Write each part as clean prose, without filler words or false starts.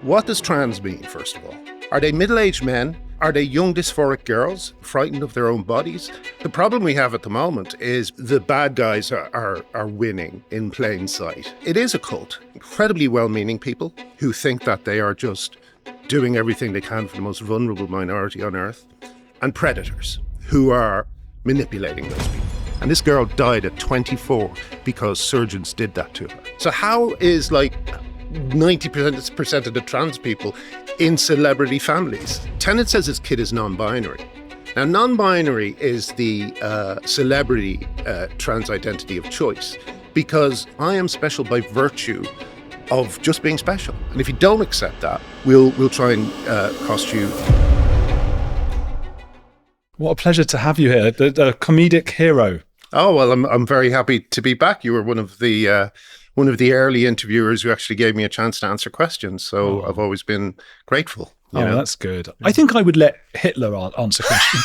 What does trans mean, first of all? Are they middle-aged men? Are they young dysphoric girls frightened of their own bodies? The problem we have at the moment is the bad guys are winning in plain sight. It is a cult. Incredibly well-meaning people who think that they are just doing everything they can for the most vulnerable minority on earth, and predators who are manipulating those people. And this girl died at 24 because surgeons did that to her. So how is 90% of the trans people in celebrity families? Tennant says his kid is non-binary. Now, non-binary is the celebrity trans identity of choice, because I am special by virtue of just being special. And if you don't accept that, we'll try and cost you. What a pleasure to have you here, the comedic hero. Oh, well, I'm very happy to be back. You were one of the early interviewers who actually gave me a chance to answer questions. So I've always been grateful. You know? That's good. I think I would let Hitler answer questions.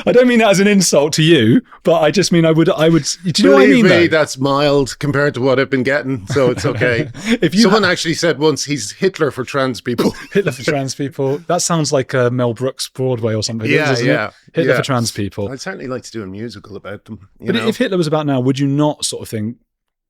I don't mean that as an insult to you, but I just mean I would. Do you know what I mean? Believe me, that's mild compared to what I've been getting, so it's okay. Someone actually said once he's Hitler for trans people. Hitler for trans people. That sounds like Mel Brooks Broadway or something. Doesn't it? Hitler for trans people. I'd certainly like to do a musical about them. But if Hitler was about now, would you not sort of think?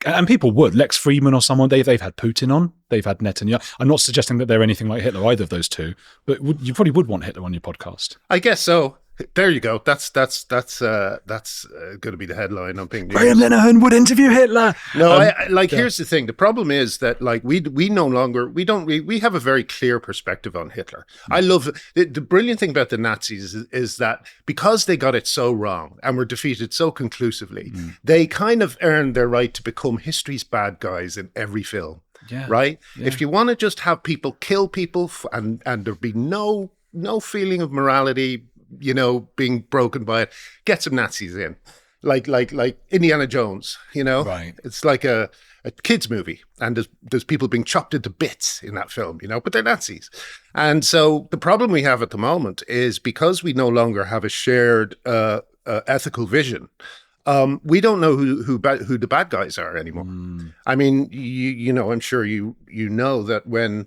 And people would. Lex Friedman or someone, they've had Putin on, they've had Netanyahu. I'm not suggesting that they're anything like Hitler, either of those two, but you probably would want Hitler on your podcast. I guess so. There you go. That's going to be the headline on Pink News. Graham Linehan would interview Hitler. No, here's the thing. The problem is that we no longer, we have a very clear perspective on Hitler. I love the brilliant thing about the Nazis is that because they got it so wrong and were defeated so conclusively, they kind of earned their right to become history's bad guys in every film. Yeah. Right? Yeah. If you want to just have people kill people and there be no feeling of morality, being broken by it, get some Nazis in, like Indiana Jones. Right? It's like a kids movie, and there's people being chopped into bits in that film, but they're Nazis. And so the problem we have at the moment is because we no longer have a shared ethical vision. We don't know who the bad guys are anymore. I mean, I'm sure you know that when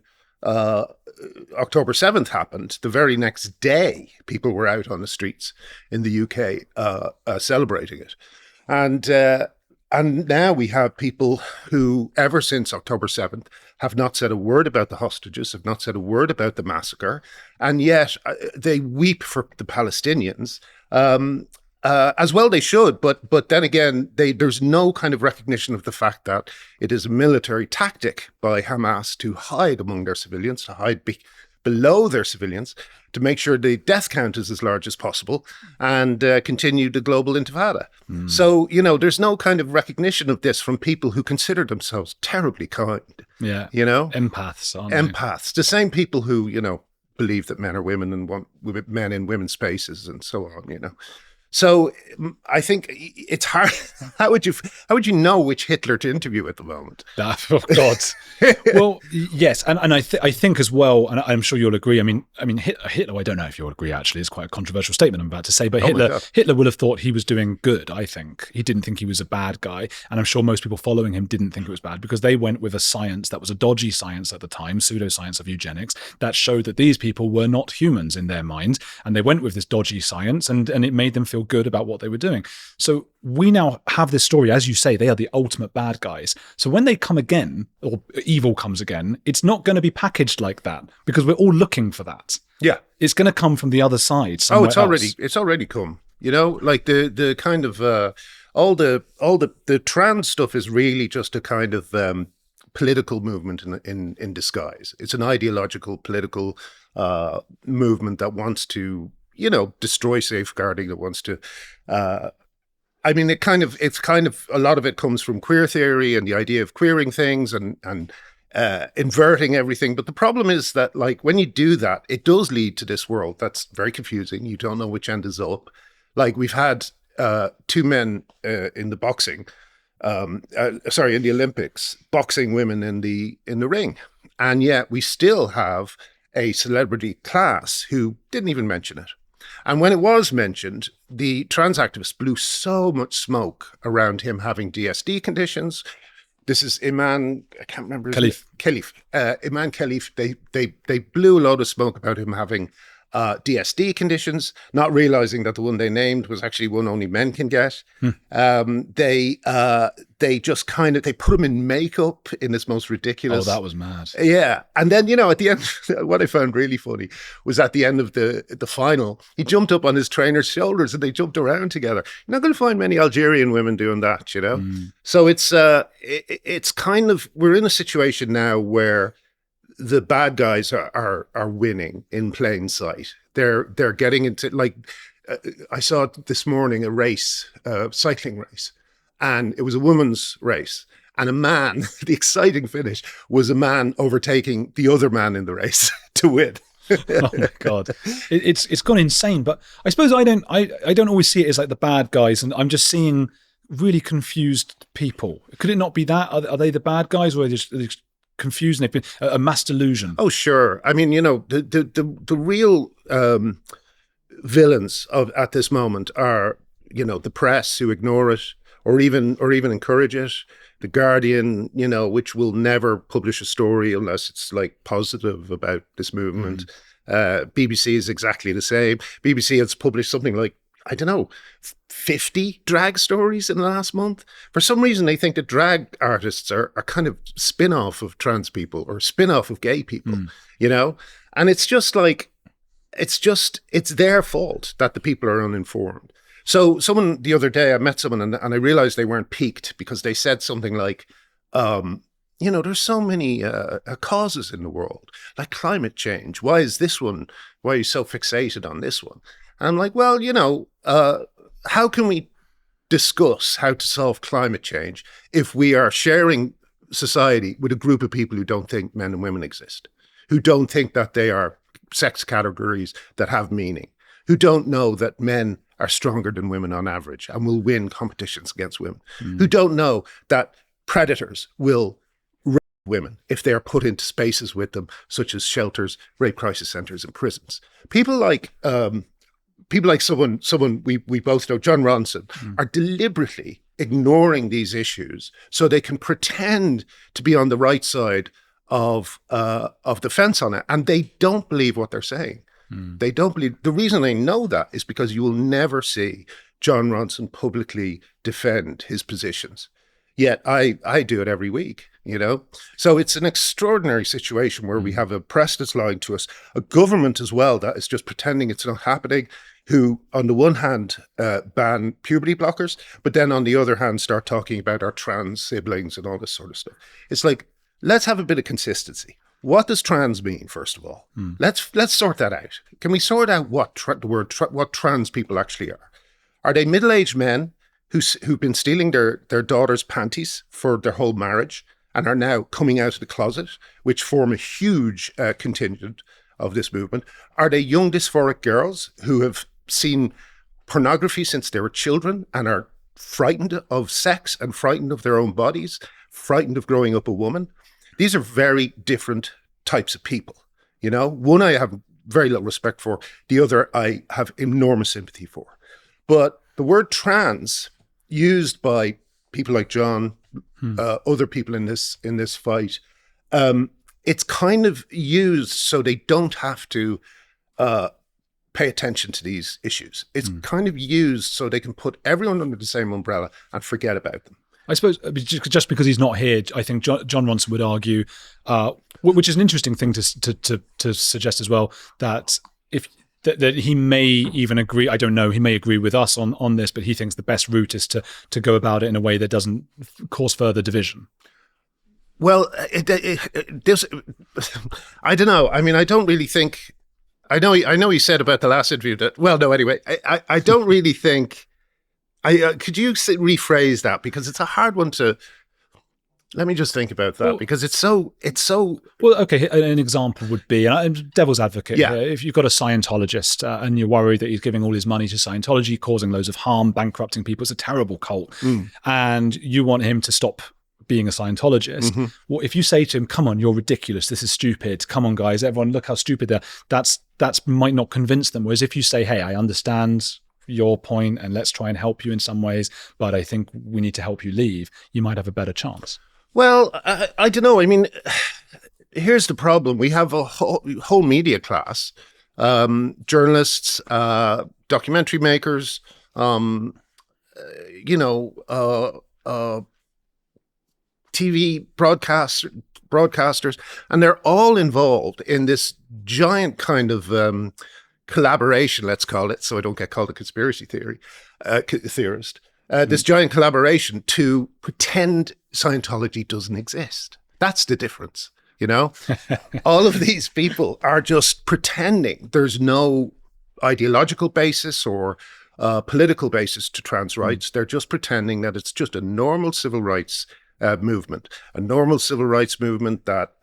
October 7th happened, the very next day, people were out on the streets in the UK celebrating it. And now we have people who, ever since October 7th, have not said a word about the hostages, have not said a word about the massacre, and yet they weep for the Palestinians. As well they should, but then again, there's no kind of recognition of the fact that it is a military tactic by Hamas to hide among their civilians, to hide below their civilians, to make sure the death count is as large as possible and continue the global intifada. So, there's no kind of recognition of this from people who consider themselves terribly kind. Yeah. Empaths, aren't they? Empaths. The same people who, believe that men are women and want men in women's spaces and so on, So I think it's hard. How would you know which Hitler to interview at the moment? Oh God. Well, yes, and I think as well, and I'm sure you'll agree. I mean, Hitler. I don't know if you'll agree. Actually, it's quite a controversial statement I'm about to say, but Hitler would have thought he was doing good. I think he didn't think he was a bad guy, and I'm sure most people following him didn't think it was bad because they went with a science that was a dodgy science at the time, pseudoscience of eugenics, that showed that these people were not humans in their mind, and they went with this dodgy science, and it made them feel good about what they were doing. So we now have this story, as you say, they are the ultimate bad guys. So when they come again, or evil comes again, it's not going to be packaged like that because we're all looking for that. Yeah, it's going to come from the other side. It's already come. Like the kind of all the trans stuff is really just a kind of political movement in disguise. It's an ideological political movement that wants to destroy safeguarding, that wants to, it's kind of, a lot of it comes from queer theory and the idea of queering things and inverting everything. But the problem is that when you do that, it does lead to this world that's very confusing. You don't know which end is up. We've had two men in the boxing, in the Olympics, boxing women in the ring. And yet we still have a celebrity class who didn't even mention it. And when it was mentioned, the trans activists blew so much smoke around him having DSD conditions, This is Iman. I can't remember his Khalif. name. Khalif. Iman Khalif. They blew a load of smoke about him having DSD conditions, not realizing that the one they named was actually one only men can get. They just kind of, they put him in makeup in this most ridiculous. Oh, that was mad. Yeah. And then, at the end, what I found really funny was at the end of the final, he jumped up on his trainer's shoulders and they jumped around together. You're not going to find many Algerian women doing that, So it's kind of, we're in a situation now where the bad guys are winning in plain sight. They're getting into, like, I saw this morning a race, cycling race, and it was a women's race. And a man, the exciting finish was a man overtaking the other man in the race to win. Oh my God, it's gone insane. But I suppose I don't always see it as like the bad guys, and I'm just seeing really confused people. Could it not be that? Are they the bad guys, or are they just confused and they've been a mass delusion? Oh, sure. I mean, the real villains at this moment are, the press who ignore it or even encourage it. The Guardian, which will never publish a story unless it's like positive about this movement. BBC is exactly the same. BBC has published something like, I don't know, 50 drag stories in the last month. For some reason, they think that drag artists are kind of spin-off of trans people or spin-off of gay people, And it's just like, it's their fault that the people are uninformed. So someone the other day, I met someone and I realized they weren't piqued because they said something like, there's so many causes in the world, like climate change. Why is this one? Why are you so fixated on this one? And I'm like, well, how can we discuss how to solve climate change if we are sharing society with a group of people who don't think men and women exist, who don't think that they are sex categories that have meaning, who don't know that men are stronger than women on average and will win competitions against women, who don't know that predators will rape women if they are put into spaces with them, such as shelters, rape crisis centers, and prisons. People like someone we both know, John Ronson, are deliberately ignoring these issues so they can pretend to be on the right side of the fence on it, and they don't believe what they're saying. They don't believe. The reason they know that is because you will never see John Ronson publicly defend his positions. Yet I do it every week, So it's an extraordinary situation where we have a press that's lying to us, a government as well that is just pretending it's not happening, who on the one hand ban puberty blockers, but then on the other hand start talking about our trans siblings and all this sort of stuff. It's like, let's have a bit of consistency. What does trans mean, first of all? Let's sort that out. Can we sort out what what trans people actually are? Are they middle-aged men who've been stealing their daughter's panties for their whole marriage and are now coming out of the closet, which form a huge contingent of this movement? Are they young dysphoric girls who have seen pornography since they were children and are frightened of sex and frightened of their own bodies, frightened of growing up a woman? These are very different types of people. One I have very little respect for. The other I have enormous sympathy for. But the word trans, used by people like John, other people in this fight, it's kind of used so they don't have to pay attention to these issues. It's kind of used so they can put everyone under the same umbrella and forget about them. I suppose just because he's not here, I think John Ronson would argue, which is an interesting thing to suggest as well, that that he may even agree. I don't know. He may agree with us on this, but he thinks the best route is to go about it in a way that doesn't cause further division. Well, I don't know. I mean, I don't really think. I know he said about the last interview that. Well, no. Anyway, I don't really think. Could you rephrase that, because it's a hard one to. Let me just think about that, because it's so. Well, okay. An example would be, and I'm devil's advocate. Yeah. If you've got a Scientologist and you're worried that he's giving all his money to Scientology, causing loads of harm, bankrupting people, it's a terrible cult, and you want him to stop being a Scientologist. Mm-hmm. Well, if you say to him, "Come on, you're ridiculous. This is stupid. Come on, guys, everyone, look how stupid they're." That's might not convince them. Whereas if you say, "Hey, I understand your point, and let's try and help you in some ways, but I think we need to help you leave," you might have a better chance. Well, I don't know. I mean, here's the problem. We have a whole media class, journalists, documentary makers, TV broadcasters, and they're all involved in this giant kind of collaboration, let's call it, so I don't get called a conspiracy theorist. This giant collaboration to pretend Scientology doesn't exist. That's the difference, All of these people are just pretending there's no ideological basis or political basis to trans rights. They're just pretending that it's just a normal civil rights movement, a normal civil rights movement that,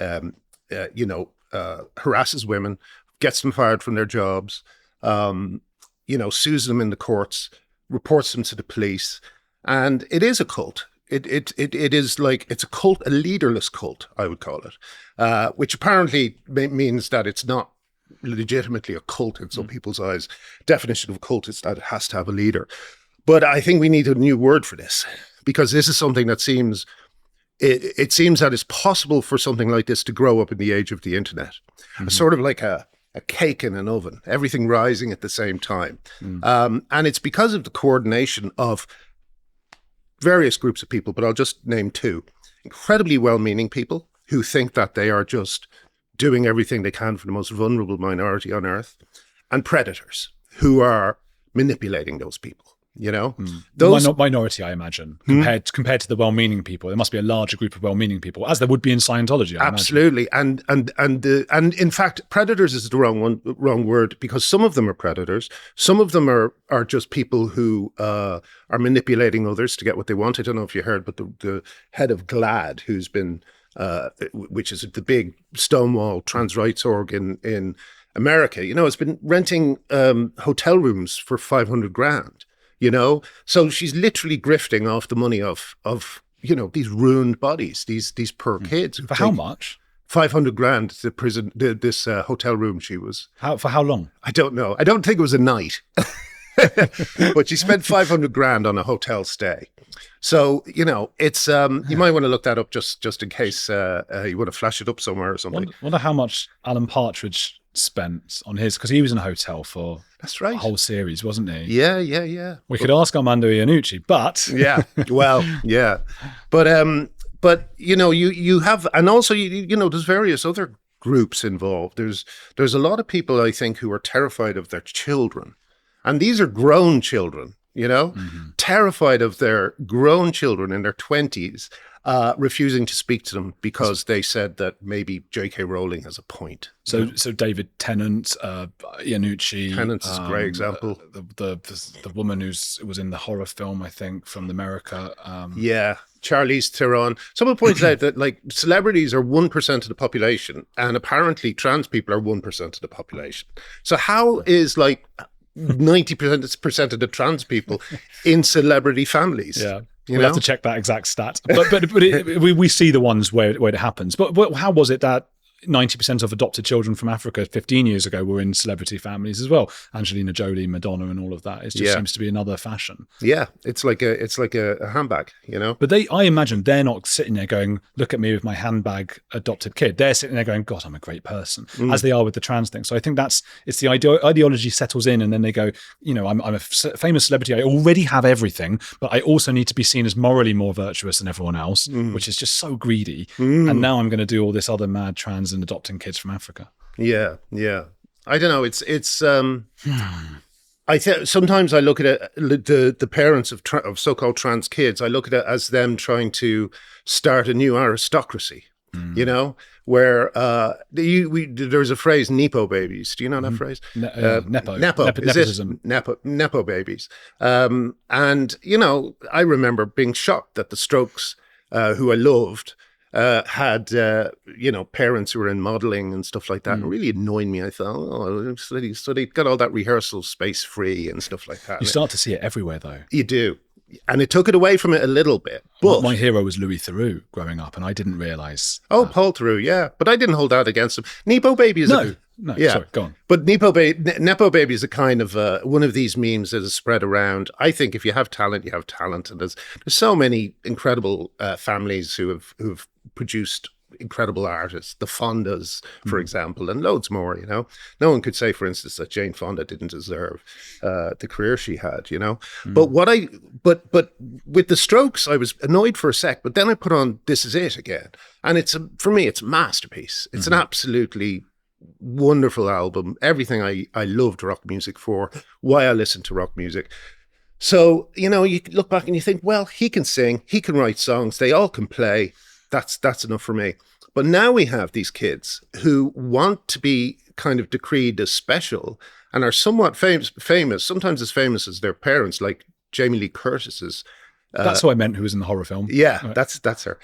harasses women, gets them fired from their jobs, sues them in the courts, reports them to the police. And it is a cult. It is like, it's a cult, a leaderless cult, I would call it, which apparently means that it's not legitimately a cult in some people's eyes. Definition of a cult is that it has to have a leader. But I think we need a new word for this, because this is something that seems, it seems that it's possible for something like this to grow up in the age of the internet. Sort of like a cake in an oven, everything rising at the same time. And it's because of the coordination of various groups of people, but I'll just name two. Incredibly well-meaning people who think that they are just doing everything they can for the most vulnerable minority on earth, and predators who are manipulating those people. Those minority, I imagine, compared to the well-meaning people. There must be a larger group of well-meaning people, as there would be in Scientology. Absolutely, and in fact, predators is the wrong word, because some of them are predators. Some of them are just people who are manipulating others to get what they want. I don't know if you heard, but the head of GLAAD, who's been which is the big Stonewall trans rights org in America, has been renting hotel rooms for $500,000. So she's literally grifting off the money of these ruined bodies, these poor kids. For how much? $500,000. The prison, this hotel room she was. For how long? I don't know. I don't think it was a night, but she spent $500,000 on a hotel stay. So it's you might want to look that up just in case you want to flash it up somewhere or something. Wonder how much Alan Partridge spent on his, because he was in a hotel for that's right, a whole series, wasn't he? Yeah. We could ask Armando Iannucci, but but you have, and also there's various other groups involved. There's a lot of people, I think, who are terrified of their children, and these are grown children. Terrified of their grown children in their 20s, refusing to speak to them because they said that maybe J.K. Rowling has a point. So David Tennant, Iannucci. Tennant is a great example. The woman who was in the horror film, I think, from America. Charlize Theron. Someone points out that celebrities are 1% of the population, and apparently trans people are 1% of the population. So how is 90% of the trans people in celebrity families? Yeah. We'll have to check that exact stat. But we see the ones where it happens. But how was it that 90% of adopted children from Africa 15 years ago were in celebrity families as well? Angelina Jolie, Madonna, and all of that. It just seems to be another fashion. Yeah, it's like a handbag, But I imagine they're not sitting there going, "Look at me with my handbag adopted kid." They're sitting there going, "God, I'm a great person," as they are with the trans thing. So I think it's the ideology settles in, and then they go, I'm a famous celebrity. I already have everything, but I also need to be seen as morally more virtuous than everyone else, which is just so greedy. And now I'm going to do all this other mad trans and adopting kids from Africa. Yeah. I don't know. It's. I sometimes I look at it, the parents of so-called trans kids. I look at it as them trying to start a new aristocracy. Where there's a phrase, Nepo-Babies. Do you know that phrase? Nepotism. Nepo-Babies. And I remember being shocked that the Strokes, who I loved, had parents who were in modeling and stuff like that, and really annoyed me. I thought, so they got all that rehearsal space free and stuff like that. You start to see it everywhere, though. You do, and it took it away from it a little bit. But my hero was Louis Theroux growing up, and I didn't realise. Paul Theroux, yeah, but I didn't hold out against him. Nepo-Baby is No, yeah. Sorry, go on. But Nepo-Babies is a kind of one of these memes that is spread around. I think if you have talent, you have talent. And there's so many incredible families who've produced incredible artists. The Fondas, for example, and loads more, you know. No one could say, for instance, that Jane Fonda didn't deserve the career she had, you know. But but with the Strokes, I was annoyed for a sec, but then I put on This Is It again. And for me, it's a masterpiece. It's an absolutely wonderful album. Everything I loved rock music for, why I listened to rock music. So, you know, you look back and you think, well, he can sing, he can write songs, they all can play. That's enough for me. But now we have these kids who want to be kind of decreed as special and are somewhat famous, sometimes as famous as their parents, like Jamie Lee Curtis's. That's who I meant, who was in the horror film. Yeah, right. That's her.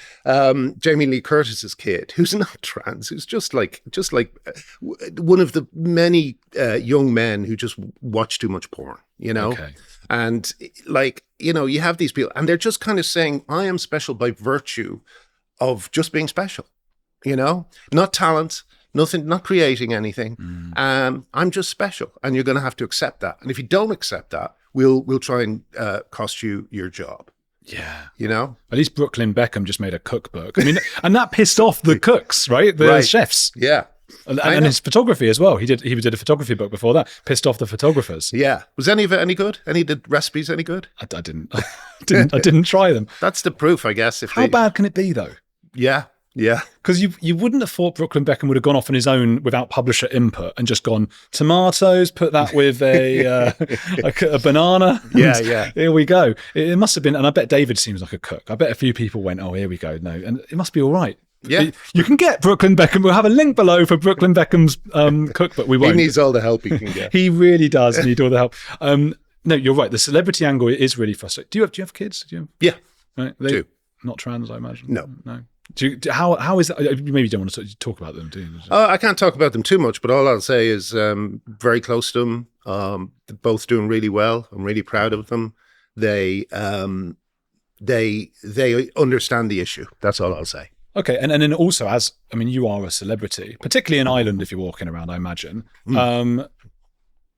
Jamie Lee Curtis's kid, who's not trans, who's just like one of the many young men who just watch too much porn, you know? Okay. And like, you know, you have these people and they're just kind of saying, I am special by virtue of just being special, you know, not talent, nothing, not creating anything. I'm just special, and you're going to have to accept that. And if you don't accept that, we'll try and cost you your job. Yeah, you know. At least Brooklyn Beckham just made a cookbook. I mean, and that pissed off the cooks, right? The chefs. Yeah. And his photography as well. He did a photography book before that. Pissed off the photographers. Yeah. Was any of it any good? Any of the recipes any good? I didn't. I didn't try them. That's the proof, I guess. How bad can it be, though? Yeah. Yeah. Because you wouldn't have thought Brooklyn Beckham would have gone off on his own without publisher input and just gone, tomatoes, put that with a banana. Yeah. Here we go. It must have been, and I bet David seems like a cook. I bet a few people went, oh, here we go. No, and it must be all right. Yeah. You can get Brooklyn Beckham. We'll have a link below for Brooklyn Beckham's cookbook. We won't. He needs all the help he can get. He really does need all the help. No, you're right. The celebrity angle is really frustrating. Do you have kids? Yeah. Right? Two. Not trans, I imagine. No. How is that? Maybe you don't want to talk about them, do you? I can't talk about them too much, but all I'll say is very close to them. They're both doing really well. I'm really proud of them. They understand the issue. That's all I'll say. Okay, and then also, you are a celebrity, particularly in Ireland if you're walking around, I imagine. Well,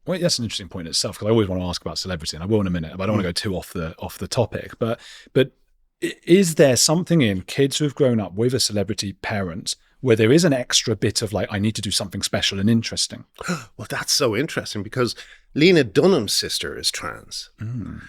that's an interesting point in itself, because I always want to ask about celebrity, and I will in a minute, but I don't want to go too off the topic. But is there something in kids who've grown up with a celebrity parent where there is an extra bit of like, I need to do something special and interesting? Well, that's so interesting, because Lena Dunham's sister is trans.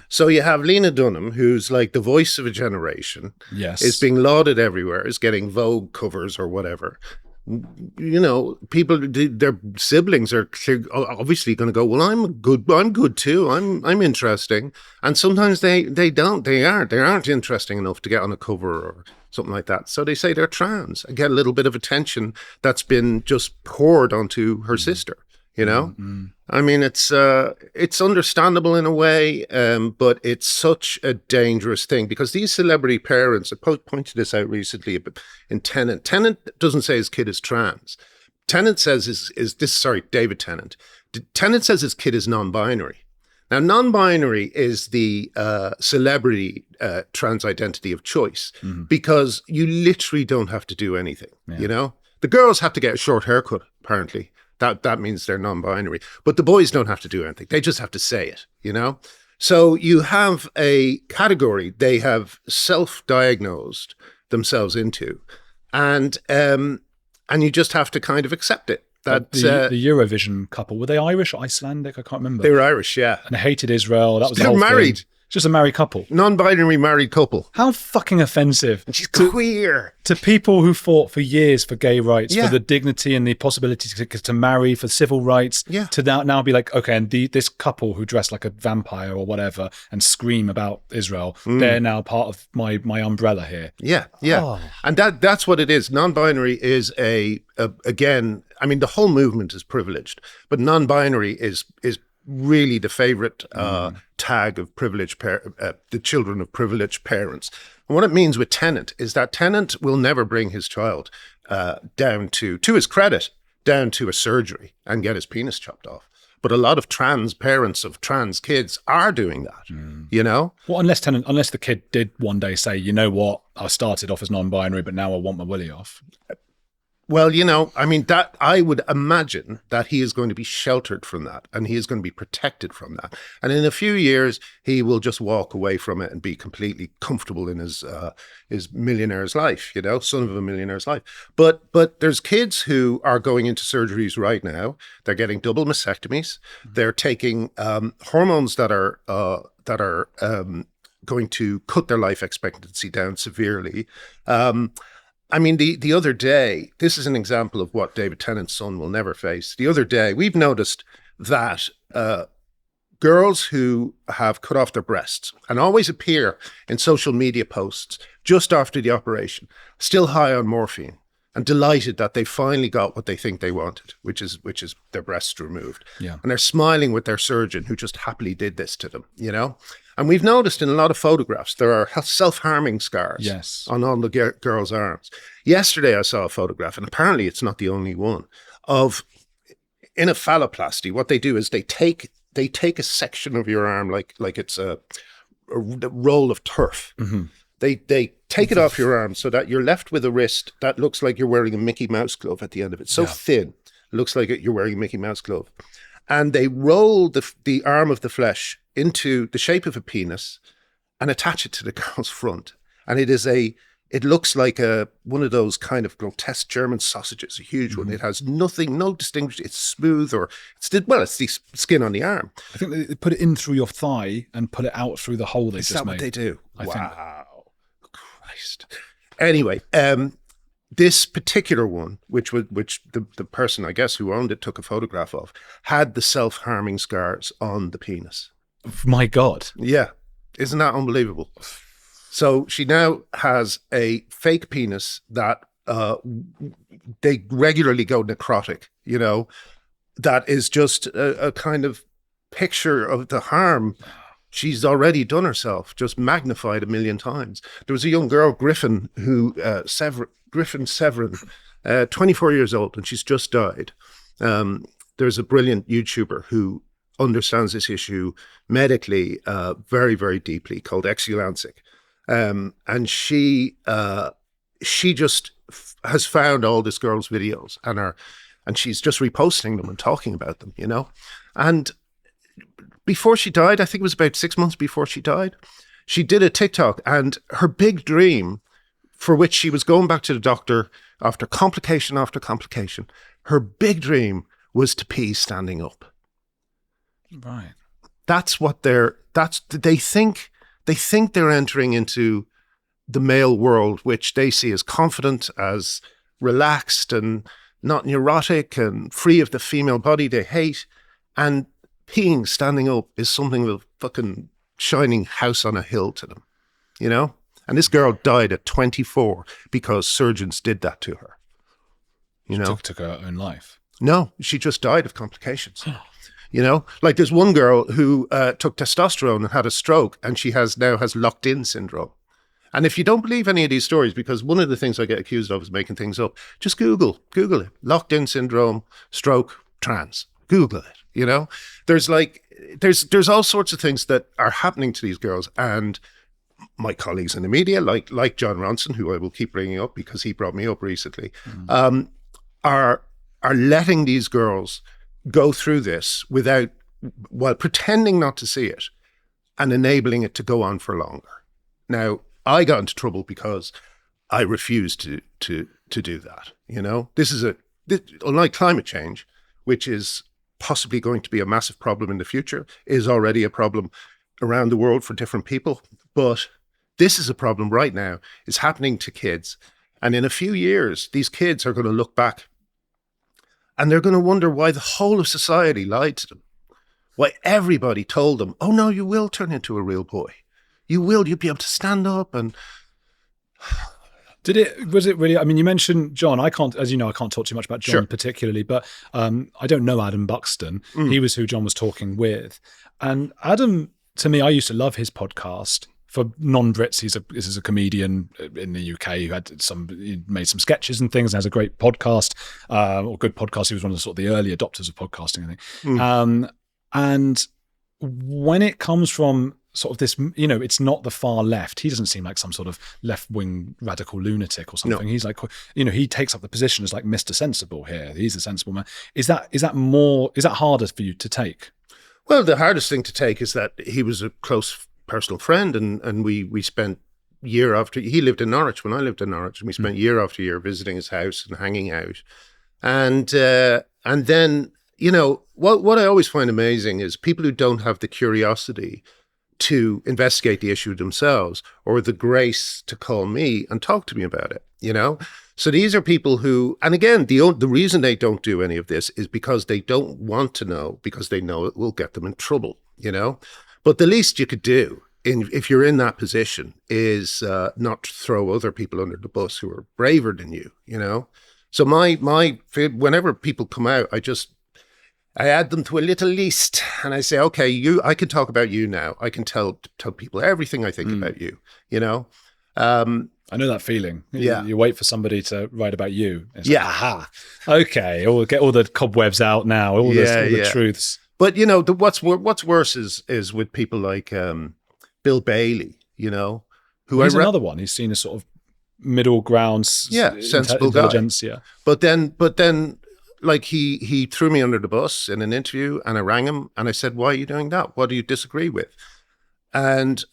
So you have Lena Dunham, who's like the voice of a generation, is being lauded everywhere, is getting Vogue covers or whatever. You know, people, their siblings are obviously going to go, well, I'm good too. I'm interesting. And sometimes they aren't interesting enough to get on a cover or something like that. So they say they're trans and get a little bit of attention that's been just poured onto her sister, you know? I mean, it's understandable in a way, but it's such a dangerous thing, because these celebrity parents, I pointed this out recently in Tennant. Tennant doesn't say his kid is trans. Tennant says David Tennant. Tennant says his kid is non-binary. Now, non-binary is the celebrity trans identity of choice, because you literally don't have to do anything, you know? The girls have to get a short haircut, apparently. That means they're non-binary. But the boys don't have to do anything. They just have to say it, you know? So you have a category they have self-diagnosed themselves into, and you just have to kind of accept it. That the Eurovision couple, were they Irish or Icelandic? I can't remember. They were Irish, yeah. And they hated Israel. That was the whole married. Thing. Just a married couple. Non-binary married couple. How fucking offensive. She's queer. To people who fought for years for gay rights, for the dignity and the possibility to marry, for civil rights, to now be like, okay, and this couple who dress like a vampire or whatever and scream about Israel, they're now part of my umbrella here. Yeah. Oh. And that's what it is. Non-binary is again, I mean, the whole movement is privileged, but non-binary is really the favorite tag of privileged the children of privileged parents. And what it means with Tennant is that Tennant will never bring his child down to his credit, down to a surgery and get his penis chopped off. But a lot of trans parents of trans kids are doing that, you know? Well, unless the kid did one day say, you know what, I started off as non-binary, but now I want my willy off. Well, you know, I mean, that I would imagine that he is going to be sheltered from that, and he is going to be protected from that. And in a few years, he will just walk away from it and be completely comfortable in his millionaire's life, you know, son of a millionaire's life. But there's kids who are going into surgeries right now. They're getting double mastectomies. They're taking hormones that are going to cut their life expectancy down severely. I mean, the other day, this is an example of what David Tennant's son will never face. The other day, we've noticed that girls who have cut off their breasts and always appear in social media posts just after the operation, still high on morphine and delighted that they finally got what they think they wanted, which is their breasts removed. Yeah. And they're smiling with their surgeon who just happily did this to them, you know? And we've noticed in a lot of photographs, there are self-harming scars on all the girls' arms. Yesterday, I saw a photograph, and apparently it's not the only one, of, in a phalloplasty, what they do is they take a section of your arm like it's a roll of turf. Mm-hmm. They take it off your arm so that you're left with a wrist that looks like you're wearing a Mickey Mouse glove at the end of it. So thin, it looks like you're wearing a Mickey Mouse glove. And they roll the arm of the flesh into the shape of a penis and attach it to the girl's front. And it looks like one of those kind of grotesque German sausages, a huge one. It has no distinguish. It's smooth, or it's the skin on the arm. I think they put it in through your thigh and put it out through the hole they just made. Is that what they do? I think. Christ. Anyway, this particular one, which the person, I guess, who owned it took a photograph of, had the self-harming scars on the penis. My God. Yeah. Isn't that unbelievable? So she now has a fake penis that they regularly go necrotic, you know, that is just a kind of picture of the harm she's already done herself, just magnified 1,000,000 times. There was a young girl, Griffin Severin, 24 years old, and she's just died. There's a brilliant YouTuber who understands this issue medically very, very deeply, called Exorcism. And she just has found all this girl's videos and she's just reposting them and talking about them, you know. And before she died, I think it was about 6 months before she died, she did a TikTok, and her big dream, for which she was going back to the doctor after complication after complication, her big dream was to pee standing up. Right. That's what they think they're entering into the male world, which they see as confident, as relaxed and not neurotic and free of the female body they hate. And peeing standing up is something of a fucking shining house on a hill to them, you know? And this girl died at 24 because surgeons did that to her. You know? Took her own life. No, she just died of complications. You know, like there's one girl who took testosterone and had a stroke, and she now has locked-in syndrome. And if you don't believe any of these stories, because one of the things I get accused of is making things up, just Google it. Locked-in syndrome, stroke, trans. Google it. You know, there's all sorts of things that are happening to these girls, and my colleagues in the media, like John Ronson, who I will keep bringing up because he brought me up recently, are letting these girls go through this while pretending not to see it and enabling it to go on for longer. Now, I got into trouble because I refused to do that. You know, this unlike climate change, which is possibly going to be a massive problem in the future, is already a problem around the world for different people. But this is a problem right now. It's happening to kids. And in a few years, these kids are going to look back and they're going to wonder why the whole of society lied to them. Why everybody told them, oh no, you will turn into a real boy. You'll be able to stand up and... Was it really, I mean, you mentioned John. As you know, I can't talk too much about John particularly, but I don't know Adam Buxton. He was who John was talking with. And Adam, to me, I used to love his podcast. For non-Brits, this is a comedian in the UK he made some sketches and things and has a great podcast, or good podcast. He was one of the the early adopters of podcasting, I think. And when it comes from sort of this, it's not the far left. He doesn't seem like some sort of left-wing radical lunatic or something. No. He's like, he takes up the position as like Mr. Sensible here. He's a sensible man. Is that harder for you to take? Well, the hardest thing to take is that he was a close personal friend, and we spent year after, he lived in Norwich when I lived in Norwich, and we spent year after year visiting his house and hanging out. And then, what I always find amazing is people who don't have the curiosity to investigate the issue themselves or the grace to call me and talk to me about it, So these are people who, and again, the reason they don't do any of this is because they don't want to know, because they know it will get them in trouble, But the least you could do if you're in that position is not throw other people under the bus who are braver than you, So whenever people come out, I add them to a little list and I say, okay, I can talk about you now. I can tell people everything I think about you, I know that feeling. Yeah. You wait for somebody to write about you. It's like, aha. Okay. We'll get all the cobwebs out now, all the truths. But, what's worse is with people like Bill Bailey, who he's another one. He's seen as sort of middle ground, sensible intelligentsia. Guy. But then, like he threw me under the bus in an interview, and I rang him and I said, "Why are you doing that? What do you disagree with?" And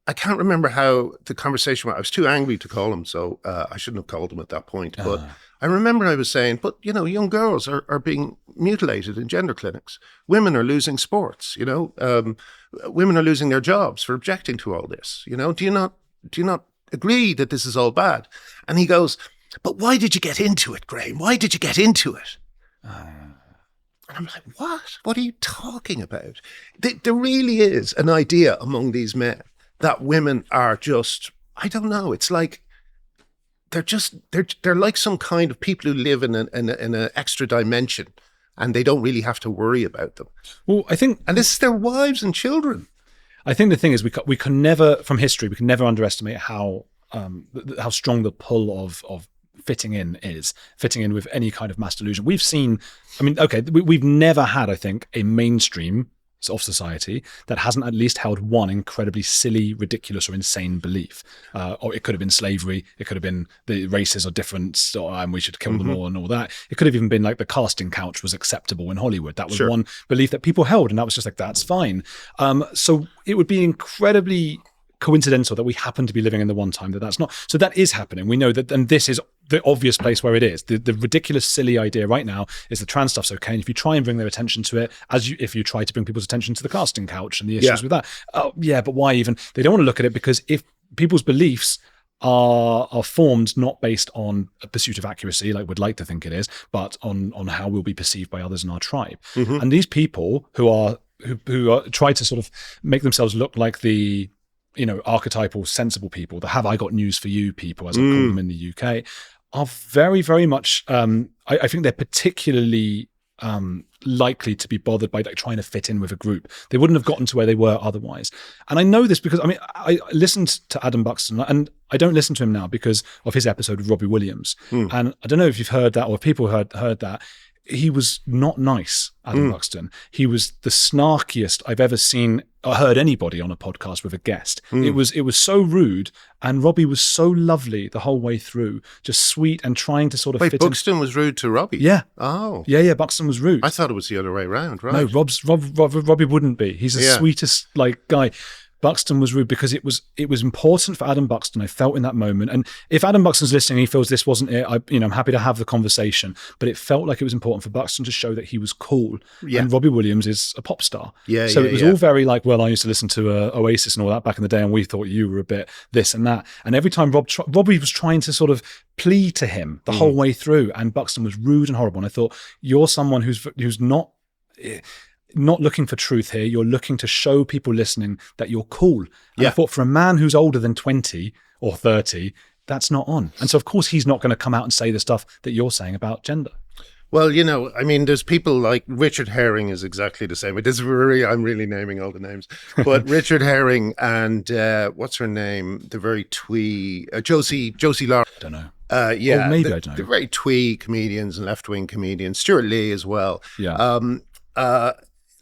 I can't remember how the conversation went. I was too angry to call him, so I shouldn't have called him at that point. But I remember I was saying, but, young girls are being mutilated in gender clinics. Women are losing sports, women are losing their jobs for objecting to all this. Do you not agree that this is all bad? And he goes, but why did you get into it, Graham? Why did you get into it? And I'm like, what? What are you talking about? There really is an idea among these men that women are just, I don't know, it's like they're like some kind of people who live in an extra dimension and they don't really have to worry about them. Well, I think, and this is their wives and children. I think the thing is we can never, from history, we can never underestimate how strong the pull of fitting in with any kind of mass delusion. We've seen, we've never had, I think, a mainstream of society that hasn't at least held one incredibly silly, ridiculous, or insane belief. Or it could have been slavery. It could have been the races are different, and we should kill them all, and all that. It could have even been like the casting couch was acceptable in Hollywood. That was one belief that people held, and that was just like, that's fine. So it would be incredibly coincidental that we happen to be living in the one time that's not. So that is happening. We know that, and this is the obvious place where it is. The ridiculous, silly idea right now is the trans stuff's okay, and if you try and bring their attention to it, if you try to bring people's attention to the casting couch and the issues with that, but why even? They don't want to look at it because if people's beliefs are formed not based on a pursuit of accuracy, like we'd like to think it is, but on how we'll be perceived by others in our tribe. And these people who try to sort of make themselves look like the archetypal, sensible people, the have I got news for you people, as I call them in the UK, are very, very much, I think they're particularly likely to be bothered by like trying to fit in with a group. They wouldn't have gotten to where they were otherwise. And I know this because, I listened to Adam Buxton, and I don't listen to him now because of his episode with Robbie Williams. And I don't know if you've heard that or if people heard that. He was not nice, Adam Buxton. He was the snarkiest I've ever seen or heard anybody on a podcast with a guest. It was so rude, and Robbie was so lovely the whole way through, just sweet and trying to sort of fit in. Buxton was rude to Robbie? Yeah. Oh. Yeah, Buxton was rude. I thought it was the other way around, right? No, Robbie wouldn't be. He's the sweetest guy. Buxton was rude because it was important for Adam Buxton, I felt in that moment. And if Adam Buxton's listening, he feels this wasn't it, I'm happy to have the conversation. But it felt like it was important for Buxton to show that he was cool. Yeah. And Robbie Williams is a pop star. Yeah. So it was all very like, well, I used to listen to Oasis and all that back in the day, and we thought you were a bit this and that. And every time Robbie was trying to sort of plead to him the whole way through, and Buxton was rude and horrible. And I thought, you're someone who's not looking for truth here. You're looking to show people listening that you're cool. And I thought, for a man who's older than 20 or 30, that's not on. And so, of course, he's not going to come out and say the stuff that you're saying about gender. Well, there's people like Richard Herring is exactly the same. I'm really naming all the names. But Richard Herring and what's her name? The very twee, Josie Lark. I don't know. Maybe I don't know. The very twee comedians and left-wing comedians. Stewart Lee as well. Yeah.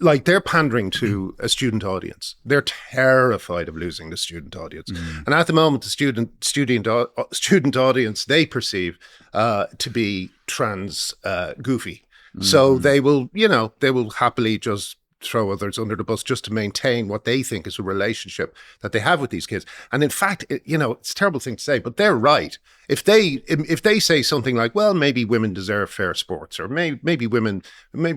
like they're pandering to a student audience. They're terrified of losing the student audience. And at the moment, the student audience they perceive to be trans goofy. So they will, they will happily just throw others under the bus just to maintain what they think is a relationship that they have with these kids. And in fact, it's a terrible thing to say, but they're right. If they say something like, well, maybe women deserve fair sports, or maybe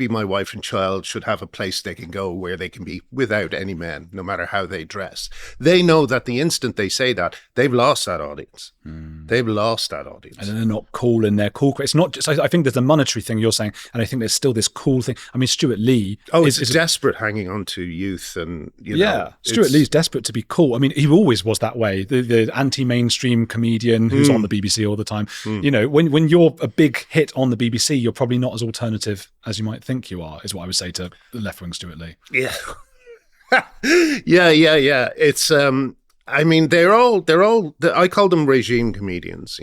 my wife and child should have a place they can go where they can be without any men, no matter how they dress. They know that the instant they say that, they've lost that audience. They've lost that audience. And they're not cool in their cool. It's not just, I think there's a monetary thing you're saying, and I think there's still this cool thing. I mean, Stewart Lee. Is desperate hanging on to youth and, Stewart Lee's desperate to be cool. I mean, he always was that way. The anti-mainstream comedian who's on the BBC all the time. When you're a big hit on the BBC, you're probably not as alternative as you might think you are, is what I would say to the left-wing Stewart Lee. Yeah. Yeah. It's, I mean, they're all, I call them regime comedians,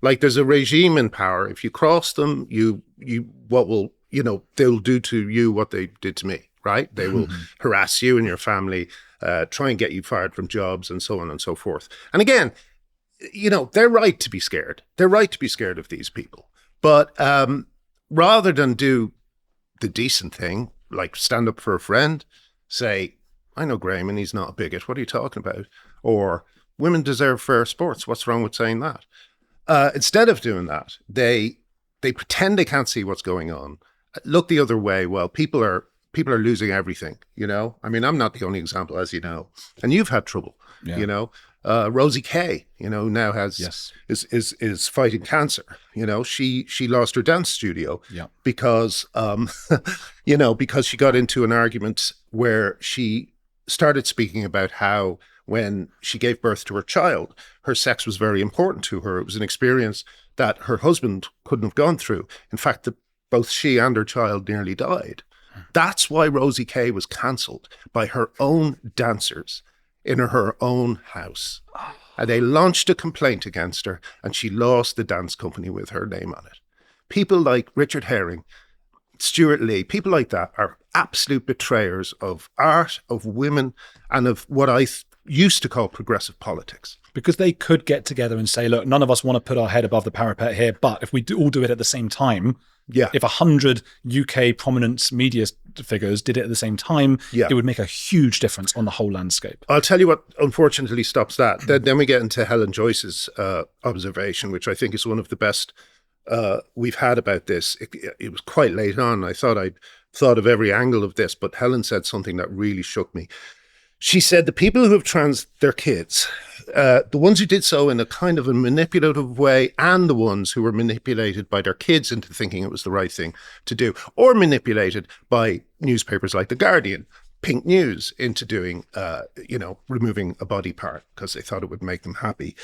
like there's a regime in power. If you cross them, they'll do to you what they did to me, right? They will harass you and your family, try and get you fired from jobs and so on and so forth. And again, they're right to be scared. They're right to be scared of these people. But rather than do the decent thing, like stand up for a friend, say, I know Graham and he's not a bigot. What are you talking about? Or women deserve fair sports. What's wrong with saying that? Instead of doing that, they pretend they can't see what's going on. Look the other way. Well, people are losing everything, I mean, I'm not the only example, as you know, and you've had trouble, Rosie Kay, now has, is fighting cancer. She lost her dance studio because, because she got into an argument where she started speaking about how when she gave birth to her child, her sex was very important to her. It was an experience that her husband couldn't have gone through. In fact, both she and her child nearly died. That's why Rosie Kay was cancelled by her own dancers in her own house. And they launched a complaint against her, and she lost the dance company with her name on it. People like Richard Herring, Stewart Lee, people like that are absolute betrayers of art, of women, and of what I used to call progressive politics. Because they could get together and say, look, none of us want to put our head above the parapet here, but if we all do it at the same time, if 100 UK prominent media figures did it at the same time, it would make a huge difference on the whole landscape. I'll tell you what unfortunately stops that. Then we get into Helen Joyce's observation, which I think is one of the best we've had about this. It was quite late on. I thought I'd thought of every angle of this, but Helen said something that really shook me. She said the people who have trans their kids, the ones who did so in a kind of a manipulative way, and the ones who were manipulated by their kids into thinking it was the right thing to do, or manipulated by newspapers like The Guardian, Pink News, into doing, removing a body part because they thought it would make them happy.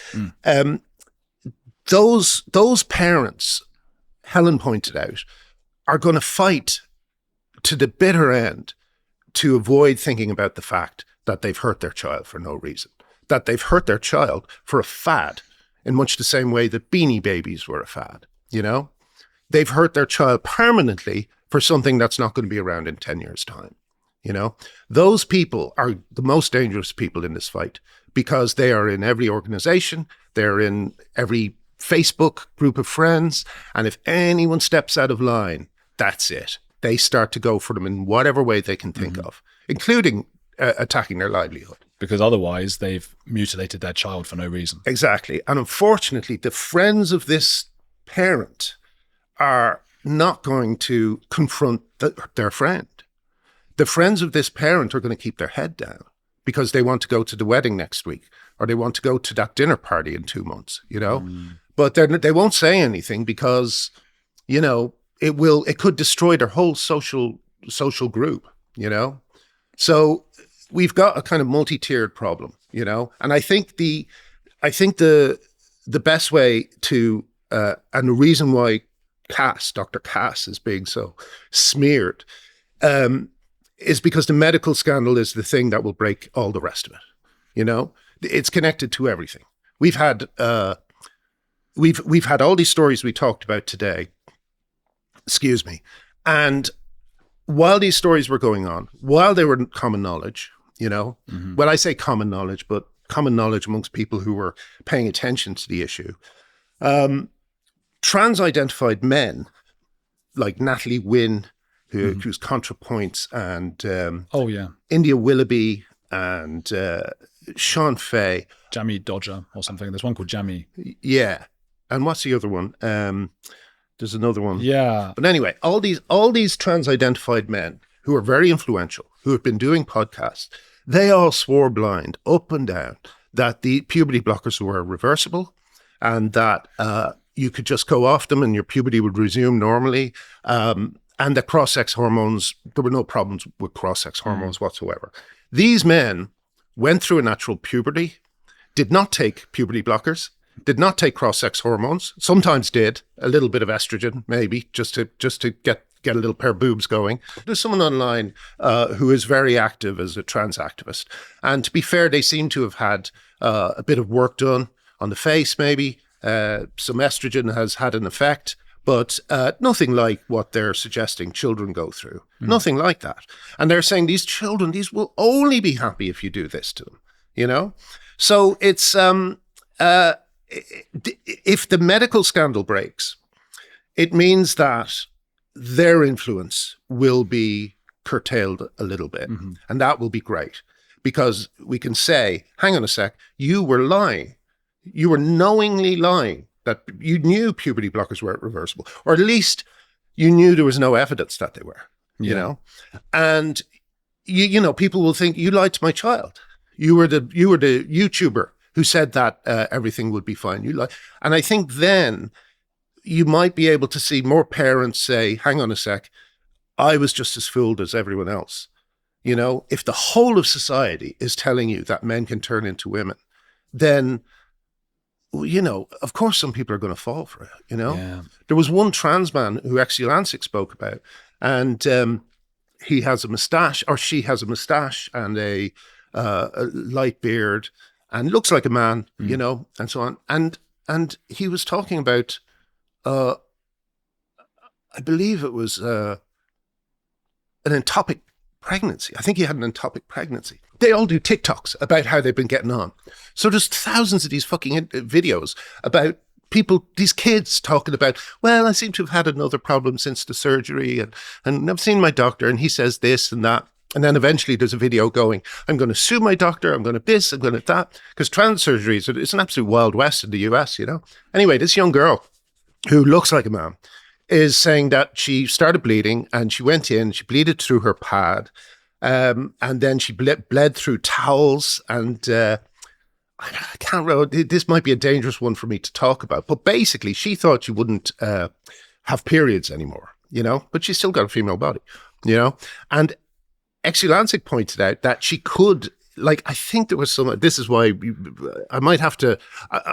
Those parents, Helen pointed out, are going to fight to the bitter end to avoid thinking about the fact that they've hurt their child for no reason, that they've hurt their child for a fad, in much the same way that Beanie Babies were a fad, They've hurt their child permanently for something that's not going to be around in 10 years' time, Those people are the most dangerous people in this fight because they are in every organization, they're in every Facebook group of friends, and if anyone steps out of line, that's it. They start to go for them in whatever way they can think of, including attacking their livelihood. Because otherwise they've mutilated their child for no reason. Exactly. And unfortunately, the friends of this parent are not going to confront their friend. The friends of this parent are going to keep their head down because they want to go to the wedding next week, or they want to go to that dinner party in 2 months, But they won't say anything because, it could destroy their whole social group, So we've got a kind of multi-tiered problem, and I think the best way to, and the reason why Dr. Cass is being so smeared, is because the medical scandal is the thing that will break all the rest of it. It's connected to everything. We've had all these stories we talked about today, and while these stories were going on, while they were common knowledge, well, I say common knowledge, but common knowledge amongst people who were paying attention to the issue, trans-identified men like Natalie Wynn, who's ContraPoints, and India Willoughby, and Sean Fay. Jamie Dodger or something. There's one called Jamie. Yeah. And what's the other one? There's another one. Yeah. But anyway, all these trans-identified men who are very influential, who have been doing podcasts, they all swore blind up and down that the puberty blockers were reversible, and that you could just go off them and your puberty would resume normally. And that cross-sex hormones, there were no problems with cross-sex hormones whatsoever. These men went through a natural puberty, did not take puberty blockers, did not take cross-sex hormones, sometimes did, a little bit of estrogen, maybe, just to get a little pair of boobs going. There's someone online who is very active as a trans activist. And to be fair, they seem to have had a bit of work done on the face, maybe. Some estrogen has had an effect, but nothing like what they're suggesting children go through. Nothing like that. And they're saying these children, these will only be happy if you do this to them, So it's, if the medical scandal breaks, it means that their influence will be curtailed a little bit. And that will be great, because we can say, hang on a sec, you were lying. You were knowingly lying that you knew puberty blockers weren't reversible, or at least you knew there was no evidence that they were, and people will think you lied to my child. You were the YouTuber who said that everything would be fine. You lied. And I think then you might be able to see more parents say, hang on a sec, I was just as fooled as everyone else. If the whole of society is telling you that men can turn into women, then, of course some people are going to fall for it, Yeah. There was one trans man who Exorcism spoke about, and he has a mustache, or she has a mustache and a light beard and looks like a man, and so on. And he was talking about, I believe it was an ectopic pregnancy. I think he had an ectopic pregnancy. They all do TikToks about how they've been getting on. So there's thousands of these fucking videos about people, these kids talking about, well, I seem to have had another problem since the surgery, and I've seen my doctor and he says this and that. And then eventually there's a video going, I'm going to sue my doctor, I'm going to this, I'm going to that. Because trans surgeries, it's an absolute Wild West in the US, Anyway, this young girl who looks like a man is saying that she started bleeding and she went in, she bleeded through her pad, and then she bled through towels, and I can't remember, this might be a dangerous one for me to talk about, but basically she thought she wouldn't have periods anymore, but she's still got a female body, and Exorcism pointed out that she could, I think there was some, this is why I might have to,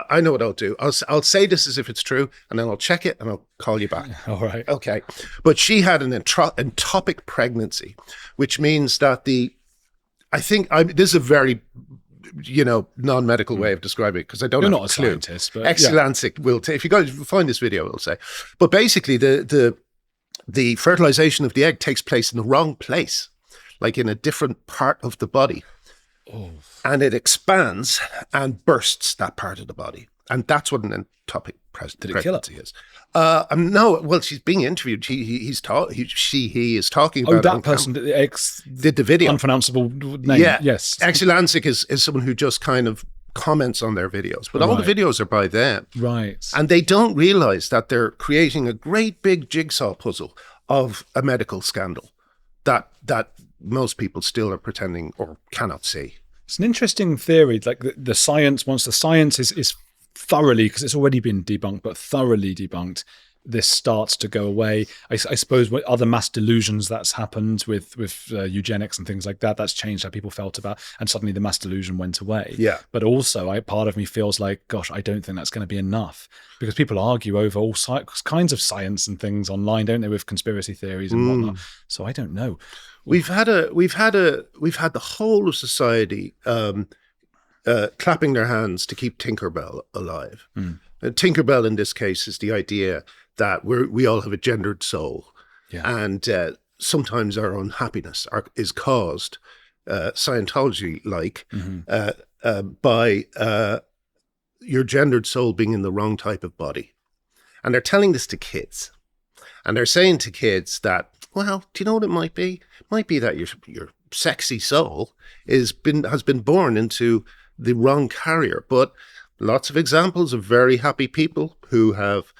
I know what I'll do. I'll say this as if it's true, and then I'll check it and I'll call you back. All right. Okay. But she had an ectopic pregnancy, which means that this is a very, non-medical way of describing it, because I don't You're have not a clue. Scientist, but Exorcism will if you guys find this video, it'll say. But basically the fertilization of the egg takes place in the wrong place, like in a different part of the body. Oh. And it expands and bursts that part of the body. And that's what an ectopic pregnancy is. No, well, she's being interviewed. He is talking about. Oh, that person did the video. Unpronounceable name. Yeah. Yes. Exorcism is someone who just kind of comments on their videos. But all the videos are by them. Right. And they don't realize that they're creating a great big jigsaw puzzle of a medical scandal that most people still are pretending or cannot see. It's an interesting theory, like the science, once the science is thoroughly, because it's already been debunked, but thoroughly debunked, this starts to go away. I suppose with other mass delusions that's happened with eugenics and things like that, that's changed how people felt about, and suddenly the mass delusion went away. Yeah. But also, part of me feels like, gosh, I don't think that's going to be enough, because people argue over all kinds of science and things online, don't they, with conspiracy theories and whatnot. So I don't know. We've had the whole of society clapping their hands to keep Tinkerbell alive. Tinkerbell in this case is the idea that we all have a gendered soul, and sometimes our unhappiness is caused, Scientology-like, by your gendered soul being in the wrong type of body. And they're telling this to kids. And they're saying to kids that, well, do you know what it might be? It might be that your sexy soul has been born into the wrong carrier. But lots of examples of very happy people who have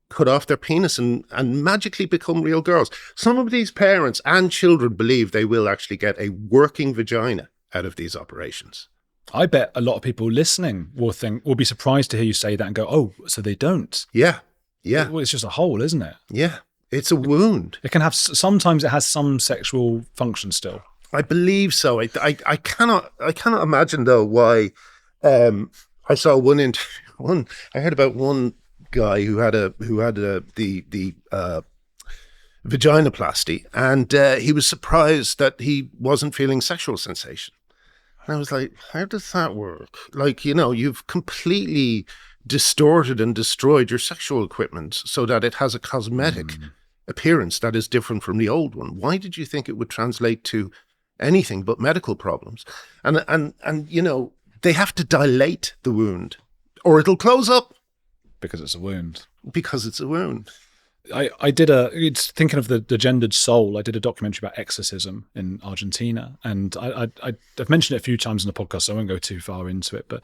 cut off their penis and magically become real girls. Some of these parents and children believe they will actually get a working vagina out of these operations. I bet a lot of people listening will be surprised to hear you say that and go, oh, so they don't. Yeah. Yeah. Well, it's just a hole, isn't it? Yeah. It's a wound. It can have, sometimes it has some sexual function still. I believe so. I cannot imagine though why. I saw I heard about one guy who had the vaginoplasty, and he was surprised that he wasn't feeling sexual sensation. And I was like, how does that work? Like, you've completely distorted and destroyed your sexual equipment so that it has a cosmetic appearance that is different from the old one. Why did you think it would translate to anything but medical problems? And they have to dilate the wound or it'll close up. Because it's a wound. Because it's a wound. It's thinking of the gendered soul. I did a documentary about exorcism in Argentina, and I've mentioned it a few times in the podcast, so I won't go too far into it, but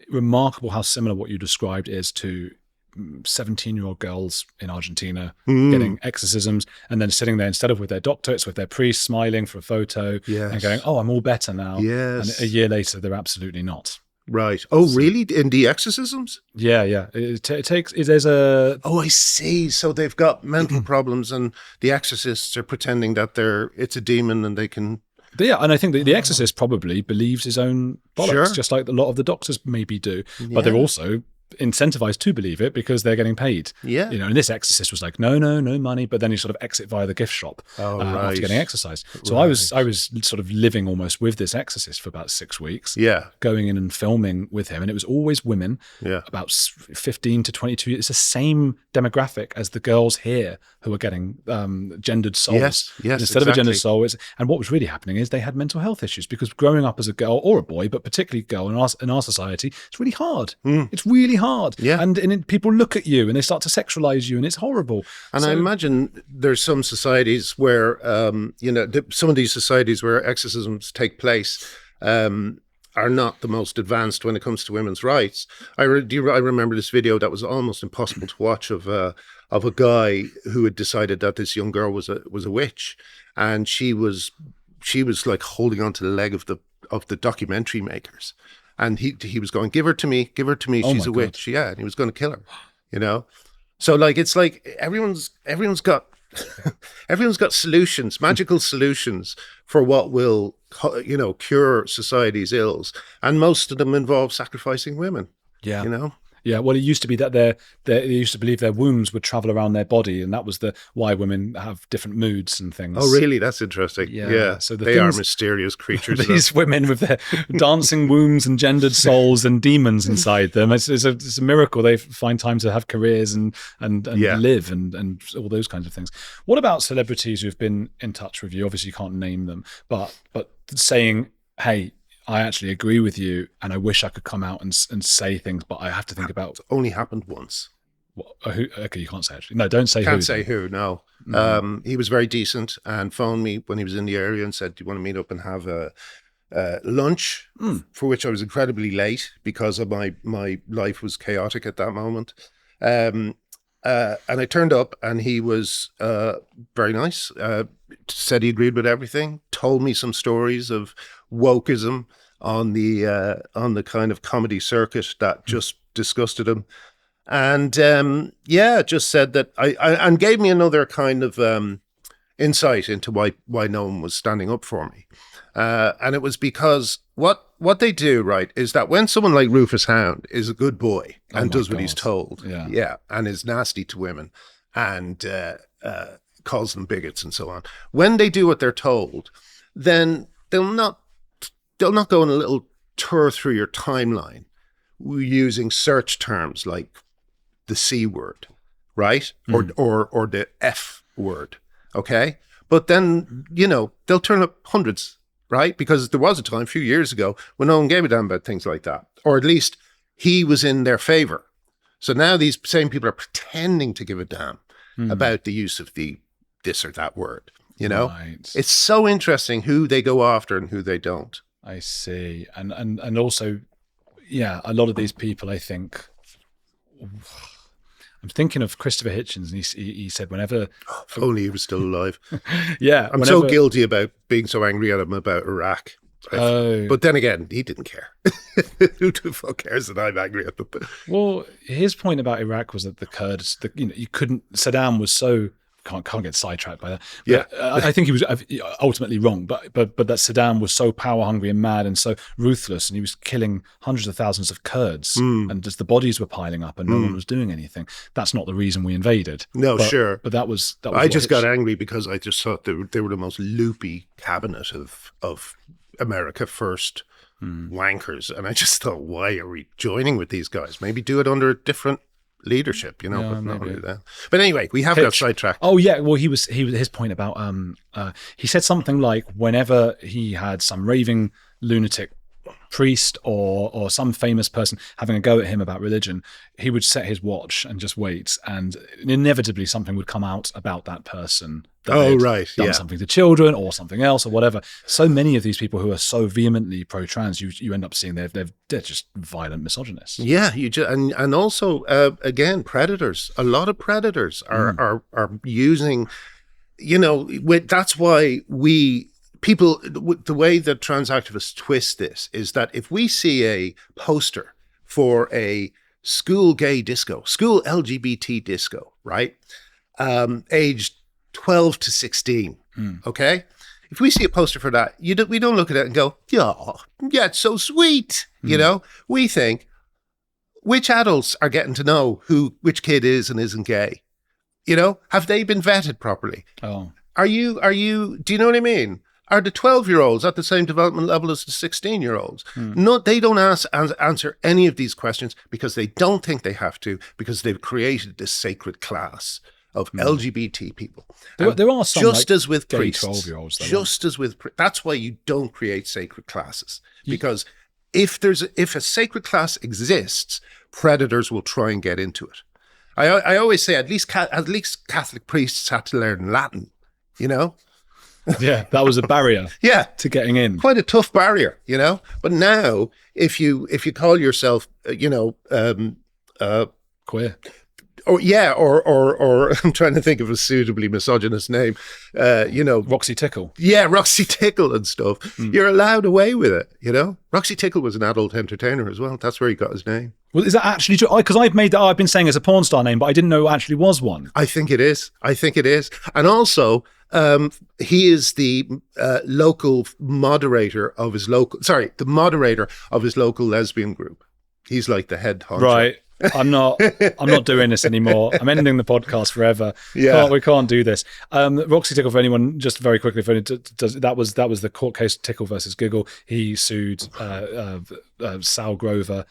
remarkable how similar what you described is to 17-year-old girls in Argentina getting exorcisms and then sitting there, instead of with their doctor, it's with their priest smiling for a photo and going, oh, I'm all better now. Yes. And a year later, they're absolutely not. Right. Oh, really? In the exorcisms? Yeah. There's a... Oh, I see. So they've got mental problems and the exorcists are pretending that it's a demon and they can... Yeah, and I think the exorcist probably believes his own bollocks, just like a lot of the doctors maybe do. Yeah. But they're also incentivized to believe it because they're getting paid. Yeah. And this exorcist was like, no money, but then he sort of exit via the gift shop after getting exorcised. So I was sort of living almost with this exorcist for about 6 weeks. Yeah. Going in and filming with him. And it was always women, about 15 to 22. It's the same demographic as the girls here who are getting gendered souls. Yes, instead of a gendered soul. And what was really happening is they had mental health issues because growing up as a girl or a boy, but particularly girl in our society, it's really hard. It's really hard. Yeah. And people look at you and they start to sexualize you and it's horrible. And I imagine there's some societies where, some of these societies where exorcisms take place are not the most advanced when it comes to women's rights. I remember this video that was almost impossible to watch of a guy who had decided that this young girl was a witch, and she was like holding onto the leg of the documentary makers. And he was going, give her to me, she's a witch. Yeah, and he was going to kill her, So like, it's like everyone's got solutions, magical solutions for what will, cure society's ills. And most of them involve sacrificing women. Yeah. Yeah, well, it used to be that they used to believe their wombs would travel around their body, and that was why women have different moods and things. Oh, really? That's interesting. Yeah. So they are mysterious creatures. These women with their dancing wombs and gendered souls and demons inside them. It's a miracle they find time to have careers and live and all those kinds of things. What about celebrities who've been in touch with you? Obviously, you can't name them, but saying, hey, I actually agree with you, and I wish I could come out and say things, but I have to think about... It's only happened once. What, who? Okay, you can't say actually. No, don't say who. Can't say who, no. Mm-hmm. He was very decent and phoned me when he was in the area and said, do you want to meet up and have a lunch? For which I was incredibly late because of my life was chaotic at that moment. And I turned up and he was very nice, said he agreed with everything, told me some stories of wokeism on the kind of comedy circuit that just disgusted him. And just said that and gave me another kind of insight into why no one was standing up for me. And it was because what they do, right, is that when someone like Rufus Hound is a good boy and does what he's told, and is nasty to women and calls them bigots and so on, when they do what they're told, then they'll not go on a little tour through your timeline using search terms like the C word, right? Or the F word, okay? But then, they'll turn up hundreds, right? Because there was a time a few years ago when no one gave a damn about things like that. Or at least he was in their favor. So now these same people are pretending to give a damn about the use of the this or that word, Right. It's so interesting who they go after and who they don't. I see. And also, yeah, a lot of these people, I think, I'm thinking of Christopher Hitchens, and he said whenever... If only he was still alive. Yeah. I'm so guilty about being so angry at him about Iraq. But then again, he didn't care. Who the fuck cares that I'm angry at them? Well, his point about Iraq was that the Kurds, you couldn't... Saddam was so... Can't get sidetracked by that. But Yeah, I think he was ultimately wrong, but that Saddam was so power hungry and mad and so ruthless, and he was killing hundreds of thousands of Kurds, and just the bodies were piling up, and no one was doing anything. That's not the reason we invaded. No, sure, but that was. I just got angry because I just thought they were the most loopy cabinet of America First wankers, and I just thought, why are we joining with these guys? Maybe do it under a different leadership, but not really that. But anyway, we have got sidetracked. Oh yeah, well he was his point about he said something like whenever he had some raving lunatic priest or some famous person having a go at him about religion, he would set his watch and just wait, and inevitably something would come out about that person. Done something to children or something else or whatever. So many of these people who are so vehemently pro-trans, you end up seeing they're just violent misogynists. Yeah, and also again, predators. A lot of predators are using. That's why people. The way that trans activists twist this is that if we see a poster for a school gay disco, school LGBT disco, right, aged 12 to 16, okay? If we see a poster for that, we don't look at it and go, yeah, it's so sweet, We think, which adults are getting to know which kid is and isn't gay? Have they been vetted properly? Oh. Do you know what I mean? Are the 12-year-olds at the same development level as the 16-year-olds? No, they don't answer any of these questions because they don't think they have to, because they've created this sacred class of LGBT people. There are some just as with gay priests, 12-year-olds. That's why you don't create sacred classes, because if a sacred class exists, predators will try and get into it. I always say at least Catholic priests had to learn Latin, Yeah, that was a barrier. To getting in. Quite a tough barrier, But now, if you call yourself, queer. Or I'm trying to think of a suitably misogynist name, Roxy Tickle. Yeah, Roxy Tickle and stuff. You're allowed away with it, Roxy Tickle was an adult entertainer as well. That's where he got his name. Well, is that actually true? Because I've been saying it's a porn star name, but I didn't know it actually was one. I think it is. And also, he is the local moderator of his the moderator of his local lesbian group. He's like the head honcho. Right. I'm not doing this anymore. I'm ending the podcast forever. Yeah. We can't do this. Roxy Tickle, for anyone, just very quickly, that was the court case, Tickle versus Giggle. He sued Sal Grover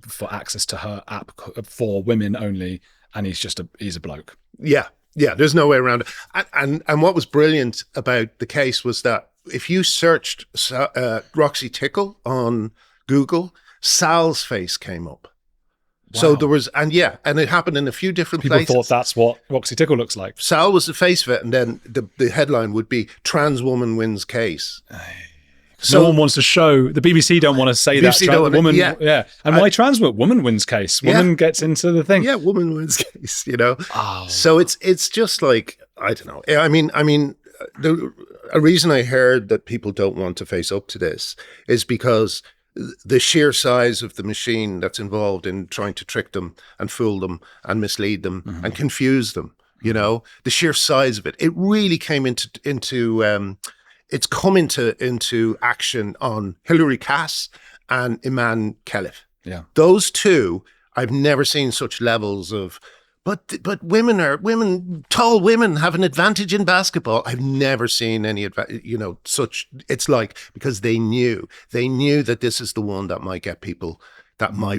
for access to her app for women only, and he's a bloke. Yeah, there's no way around it. And what was brilliant about the case was that if you searched Roxy Tickle on Google, Sal's face came up. Wow. So there was, and it happened in a few different places. People thought that's what Roxy Tickle looks like. Sal was the face of it, and then the headline would be "Trans Woman Wins Case." So no one wants to show, the BBC don't want to say that. Woman, And why trans woman wins case? Woman gets into the thing. Yeah, woman wins case, Oh. So it's just like, I don't know. I mean, a reason I heard that people don't want to face up to this is because the sheer size of the machine that's involved in trying to trick them and fool them and mislead them and confuse them, the sheer size of it, it really came into it's come into action on Hilary Cass and Iman Khelif. Yeah. Those two, I've never seen such levels of, but tall women have an advantage in basketball. I've never seen any, such, it's like, because they knew that this is the one that might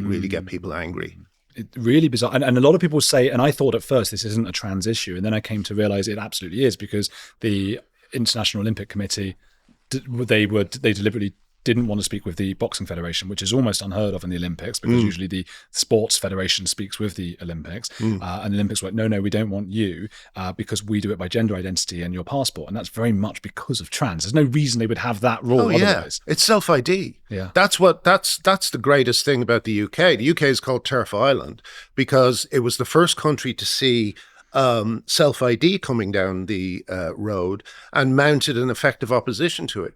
really get people angry. It's really bizarre. And a lot of people say, and I thought at first this isn't a trans issue, and then I came to realize it absolutely is, because the International Olympic Committee, they deliberately didn't want to speak with the Boxing Federation, which is almost unheard of in the Olympics, because usually the Sports Federation speaks with the Olympics. And the Olympics were like, no, we don't want you because we do it by gender identity and your passport. And that's very much because of trans. There's no reason they would have that rule otherwise. It's self-ID. Yeah. That's the greatest thing about the UK. The UK is called Terf Island because it was the first country to see self-ID coming down the road and mounted an effective opposition to it.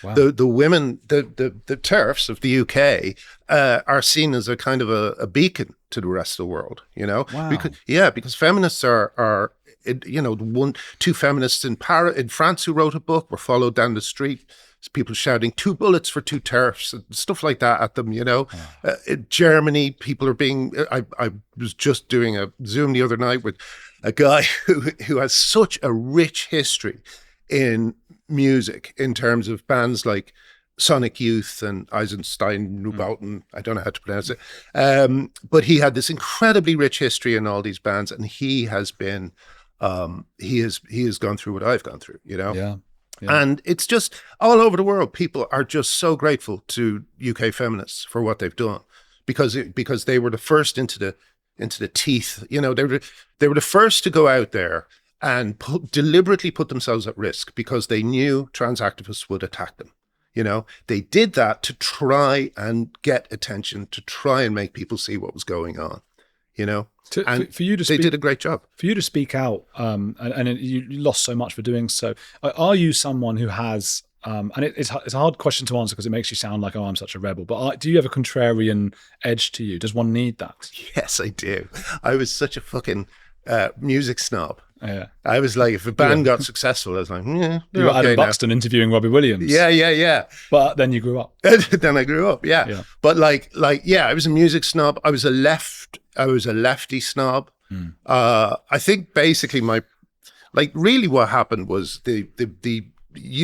Wow. The women, the Terfs of the UK are seen as a kind of a beacon to the rest of the world. Wow. Because feminists are two feminists in France who wrote a book were followed down the street. People shouting 2 bullets for 2 Terfs and stuff like that at them, In Germany, people are being... I was just doing a Zoom the other night with a guy who has such a rich history in music in terms of bands like Sonic Youth and Eisenstein Neubauten. I don't know how to pronounce it. But he had this incredibly rich history in all these bands, and he has been... he has gone through what I've gone through, Yeah. And it's just all over the world. People are just so grateful to UK feminists for what they've done because they were the first into the teeth. They were the first to go out there and deliberately put themselves at risk because they knew trans activists would attack them. They did that to try and get attention, to try and make people see what was going on. For you to speak, they did a great job. For you to speak out, and you lost so much for doing so. Are you someone who has, and it's a hard question to answer because it makes you sound like, oh, I'm such a rebel, but do you have a contrarian edge to you? Does one need that? Yes, I do. I was such a fucking music snob. Yeah. I was like, if a band got successful, I was like, yeah. You were Adam Buxton interviewing Robbie Williams. Yeah. But then you grew up. Then I grew up, yeah. But I was a music snob. I was a lefty snob. I think basically really what happened was the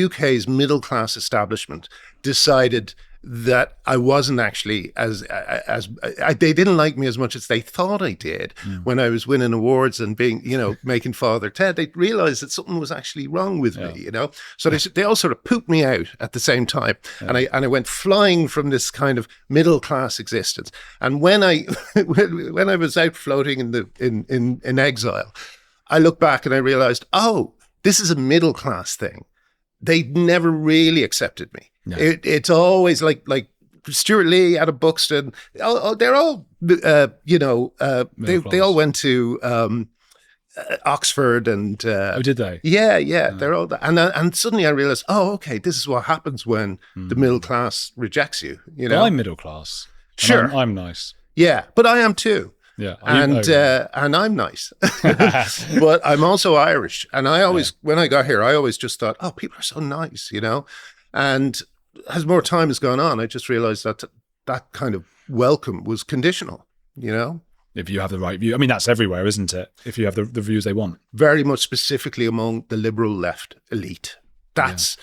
UK's middle class establishment decided that I wasn't actually as they didn't like me as much as they thought I did when I was winning awards and being, making Father Ted. They realized that something was actually wrong with me, So they all sort of pooped me out at the same time. Yeah. And I went flying from this kind of middle class existence. And when I when I was out floating in exile, I looked back and I realized, oh, this is a middle class thing. They never really accepted me. No. It's always like Stewart Lee out of Buxton. They're all, they all went to Oxford and. Oh, did they? Yeah. They're all that. And suddenly I realized, oh, okay, this is what happens when the middle class rejects you. Well, I'm middle class. Sure, I'm nice. Yeah, but I am too. Yeah, and I'm nice, but I'm also Irish. And I always, when I got here, I always just thought, oh, people are so nice, And as more time has gone on, I just realized that kind of welcome was conditional, If you have the right view. I mean, that's everywhere, isn't it? If you have the views they want. Very much specifically among the liberal left elite. That's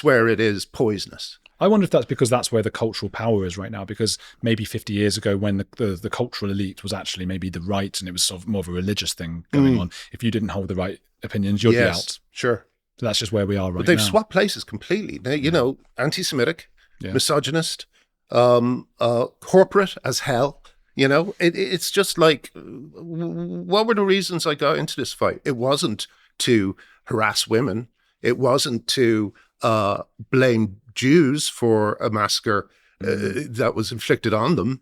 where it is poisonous. I wonder if that's because that's where the cultural power is right now, because maybe 50 years ago when the cultural elite was actually maybe the right and it was sort of more of a religious thing going on, if you didn't hold the right opinions, you'd be out. Sure. So that's just where we are right now. But they've swapped places completely. They, anti-Semitic, misogynist, corporate as hell. It's just like, what were the reasons I got into this fight? It wasn't to harass women. It wasn't to blame Jews for a massacre that was inflicted on them.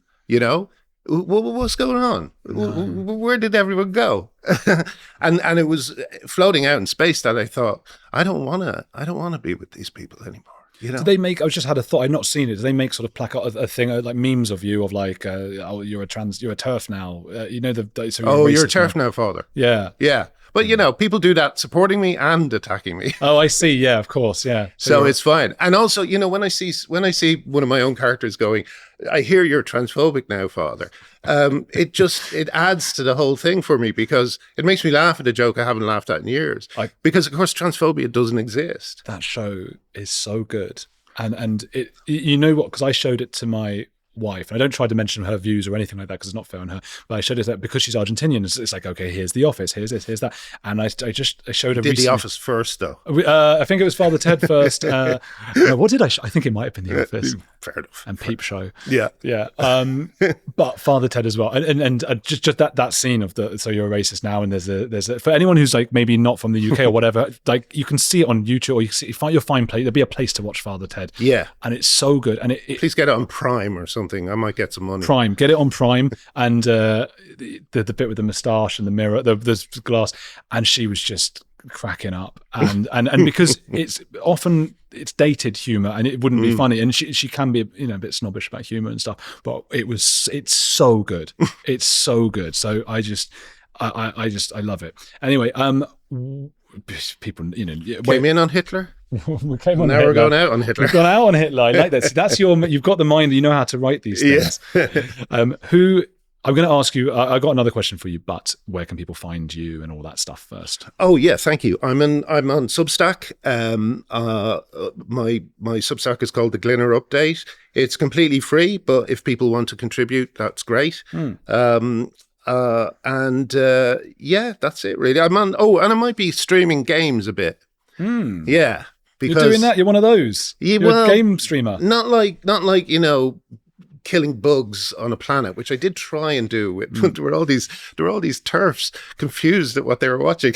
What's going on? No. Where did everyone go? and it was floating out in space that I thought, I don't want to be with these people anymore. Do they make? I just had a thought. I've not seen it. Do they make sort of placard a thing like memes of you of like, oh, you're a Terf now. You're a Terf now, father. Yeah. But, people do that supporting me and attacking me. Oh, I see. Yeah, of course. Yeah. So it's fine. And also, when I see one of my own characters going, I hear you're transphobic now, father. It adds to the whole thing for me because it makes me laugh at a joke I haven't laughed at in years. Because, of course, transphobia doesn't exist. That show is so good. And it, you know what? Because I showed it to my wife. And I don't try to mention her views or anything like that because it's not fair on her. But I showed her that because she's Argentinian, it's like, okay, here's The Office, here's this, here's that. And I showed her. Did The Office first, though? I think it was Father Ted first. No, what did I? I think it might have been The Office. Fair enough. And Peep Show. Yeah. But Father Ted as well, and just that scene of the so you're a racist now, and there's a for anyone who's like maybe not from the UK or whatever, like you can see it on YouTube, or you'll find there'll be a place to watch Father Ted. Yeah, and it's so good. And please get it on Prime or something. I might get some money. Prime, get it on Prime, and the bit with the moustache and the mirror, the glass, and she was just cracking up, and because it's often it's dated humor and it wouldn't be funny, and she can be a bit snobbish about humor and stuff, but it's so good. It's so good. So I love it. Anyway, people came in on Hitler. We came on. Now we're going out on Hitler. We've gone out on Hitler. I like that. That's you've got the mind. You know how to write these things. Yeah. I'm going to ask you. I got another question for you, but where can people find you and all that stuff first? Oh yeah, thank you. I'm on Substack. My Substack is called the Glinner Update. It's completely free, but if people want to contribute, that's great. Yeah, that's it really. I'm on. Oh, and I might be streaming games a bit. Yeah, because you're doing that. You're one of those. You're a game streamer. Not like killing bugs on a planet, which I did try and do. There were all these Terfs confused at what they were watching.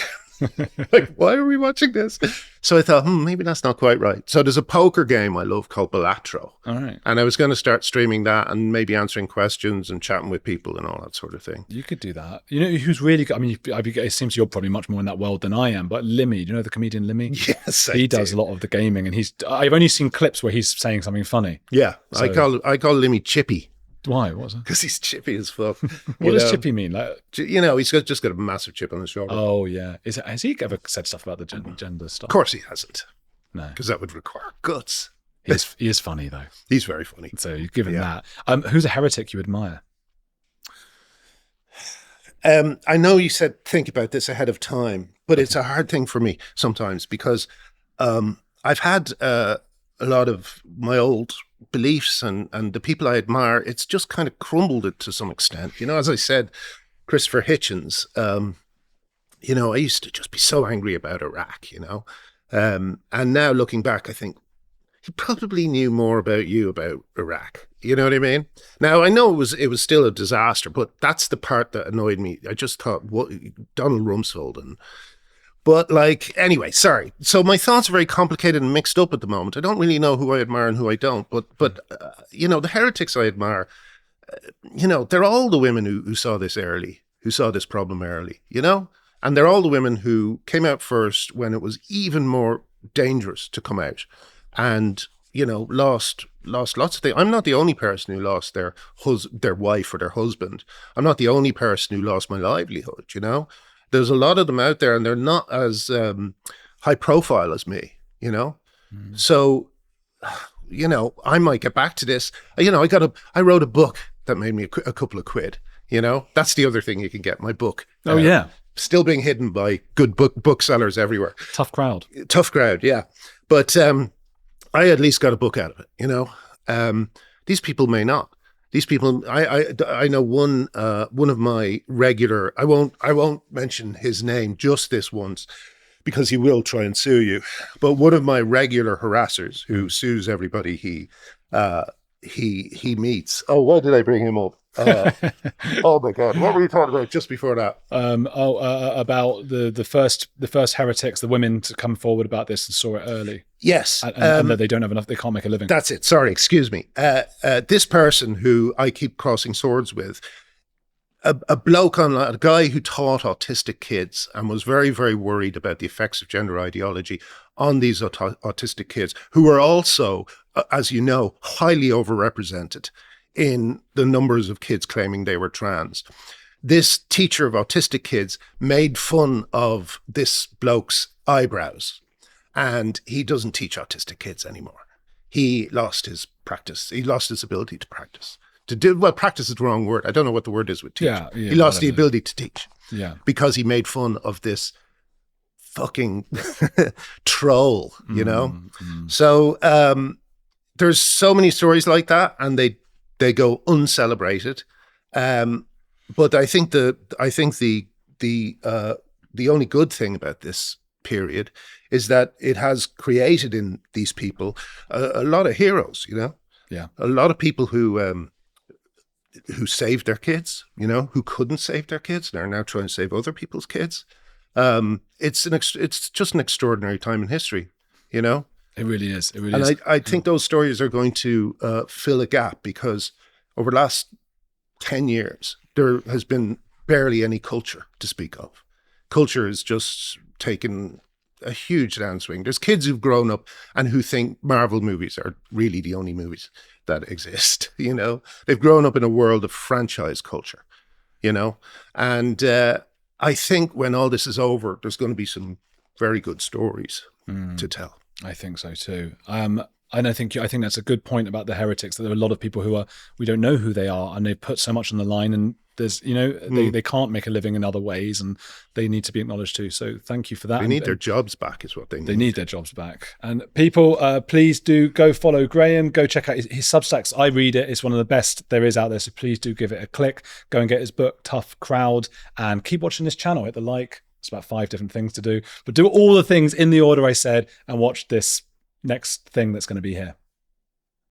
Like, why are we watching this? So I thought, maybe that's not quite right. So there's a poker game I love called Balatro. All right. And I was going to start streaming that and maybe answering questions and chatting with people and all that sort of thing. You could do that. You know who's really good? I mean, it seems you're probably much more in that world than I am, but Limmy, do you know the comedian Limmy? Yes, he does a lot of the gaming, and I've only seen clips where he's saying something funny. Yeah, so, I call Limmy Chippy. Why? What's that? Because he's chippy as fuck. What does chippy mean? Like, he's just got a massive chip on his shoulder. Oh yeah. Has he ever said stuff about the gender stuff? Of course he hasn't. No, because that would require guts. He is funny though. He's very funny. So you give him that. Who's a heretic you admire? I know you said think about this ahead of time, but it's a hard thing for me sometimes because I've had a lot of my old beliefs and the people I admire, it's just kind of crumbled it to some extent. As I said, Christopher Hitchens, I used to just be so angry about Iraq, and now looking back, I think he probably knew more about Iraq. You know what I mean? Now I know it was still a disaster, but that's the part that annoyed me. I just thought, what Donald Rumsfeld But anyway, sorry. So my thoughts are very complicated and mixed up at the moment. I don't really know who I admire and who I don't. But the heretics I admire, they're all the women who saw this early, who saw this problem early, and they're all the women who came out first when it was even more dangerous to come out, and lost lots of things. I'm not the only person who lost their wife or their husband. I'm not the only person who lost my livelihood. There's a lot of them out there, and they're not as high profile as me, So, I might get back to this. I wrote a book that made me a couple of quid. That's the other thing you can get. My book. Oh yeah, still being hidden by good booksellers everywhere. Tough crowd, yeah. But I at least got a book out of it. These people may not. These people, I know one of my regular. I won't mention his name just this once, because he will try and sue you. But one of my regular harassers who sues everybody he meets. Oh, why did I bring him up? Oh my God, what were you talking about just before that? About the first heretics, the women to come forward about this and saw it early. Yes, and that they don't have enough, they can't make a living. That's it. Sorry, excuse me. This person who I keep crossing swords with, a bloke a guy who taught autistic kids and was very, very worried about the effects of gender ideology on these autistic kids, who are also, as you know, highly overrepresented in the numbers of kids claiming they were trans. This teacher of autistic kids made fun of this bloke's eyebrows, and he doesn't teach autistic kids anymore. He lost his practice. He lost his ability to practice. Practice is the wrong word. I don't know what the word is with teach. Yeah, he lost the ability to teach. Yeah. Because he made fun of this fucking troll, So there's so many stories like that, and they They go uncelebrated. But I think the only good thing about this period is that it has created in these people a lot of heroes, you know? Yeah. A lot of people who saved their kids, you know, who couldn't save their kids. They're now trying to save other people's kids. It's just an extraordinary time in history, you know? It really is. It really is. And I think those stories are going to fill a gap, because over the last 10 years, there has been barely any culture to speak of. Culture has just taken a huge downswing. There's kids who've grown up and who think Marvel movies are really the only movies that exist, you know? They've grown up in a world of franchise culture, you know? And I think when all this is over, there's going to be some very good stories to tell. I think so too. And I think that's a good point about the heretics, that there are a lot of people who we don't know who they are, and they've put so much on the line, and there's, you know, they can't make a living in other ways, and they need to be acknowledged too. So thank you for that. They need their jobs back is what they need. They need their jobs back. And people, please do go follow Graham, go check out his Substacks. I read it. It's one of the best there is out there. So please do give it a click. Go and get his book, Tough Crowd, and keep watching this channel. Hit the like. It's about 5 different things to do, but do all the things in the order I said and watch this next thing that's going to be here.